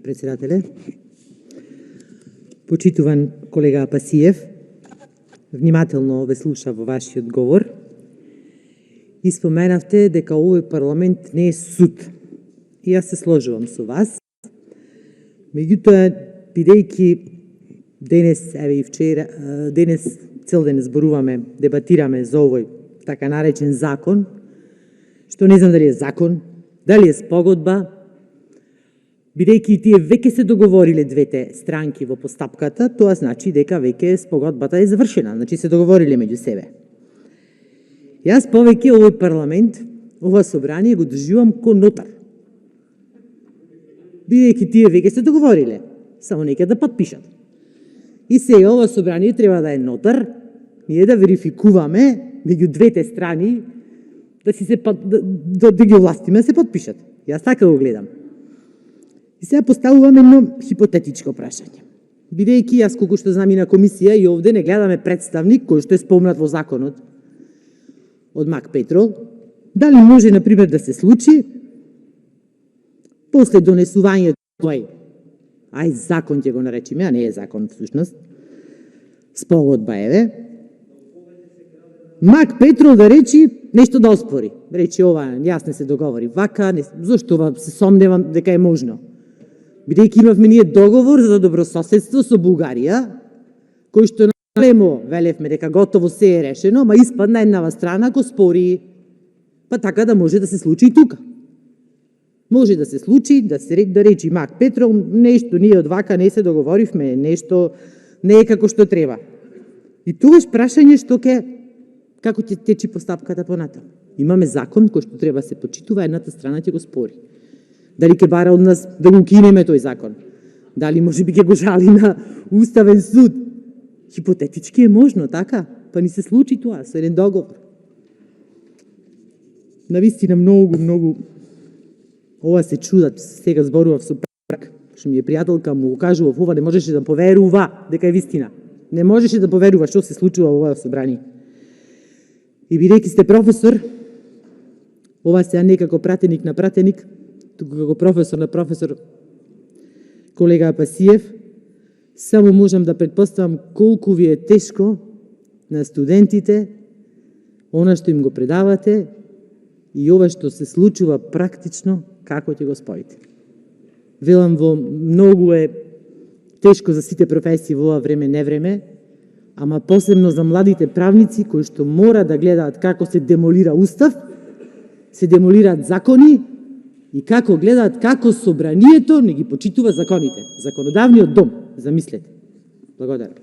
председателе. Почитуван колега Пасиев, внимателно ве слуша во вашиот говор и споменавте дека овој парламент не е суд. И јас се сложувам со вас. Меѓутоа, бидејќи денес, еве и вчера, денес цел ден зборуваме, дебатираме за овој така наречен закон, што не знам дали е закон, дали е спогодба, бидејќи тие веќе се договориле двете странки во постапката, тоа значи дека веќе спогодбата е завршена, значи се договориле меѓу себе. Јас повеќе овој парламент, ова собрание го доживам ко нотар. Бидејќи тие веќе се договориле, само нека да подпишат. И сега ова собрание треба да е нотар, ние да верификуваме меѓу двете страни да ги овластиме да се подпишат. Јас така го гледам. И сега поставувам едно хипотетичко прашање. Бидејќи јас колку што знам и на комисија и овде не гледаме представник кој што е спомнат во законот од Мак Петрол, дали може например да се случи после донесувањето тој закон ќе го наречеме, а не е закон всушност, спогодба еве, Мак Петрол да речи нешто да оспори. Речи ова, јас не се договори вака, зошто ова се сомневам дека е можно. Бидејќи имавме ние договор за добрососедство со Бугарија, кој што големо велевме дека готово се е решено, ма испадна еднава страна го спори. Па така да може да се случи и тука. Може да се случи, да речи Мак Петрол, нешто ние од вака не се договоривме, нешто не е како што треба. И тогаш прашање како ќе течи постапката понатаму. Имаме закон кој што треба се почитува, едната страна ќе го спори. Дали ќе бара од нас да го кинеме тој закон? Дали може би ќе го жали на Уставен суд? Хипотетички е можно, така? Па ни се случи тоа со еден договор. Навистина многу ова се чудат, сега зборував со Прак, што ми е пријателка, му го кажував, ова не можеше да поверува дека е вистина. Не можеше да поверува што се случува во ова собрание. И бидејќи сте професор, ова сега не како пратеник на пратеник, туку како професор на професор, колега Пасиев, само можам да претпоставам колку ви е тешко на студентите, она што им го предавате и ова што се случува практично, како ќе го споите. Велам многу е тешко за сите професии во ова време, не време, ама посебно за младите правници кои што мора да гледаат како се демолира устав, се демолираат закони и како гледаат како собранието не ги почитува законите. Законодавниот дом, замислете. Благодарам.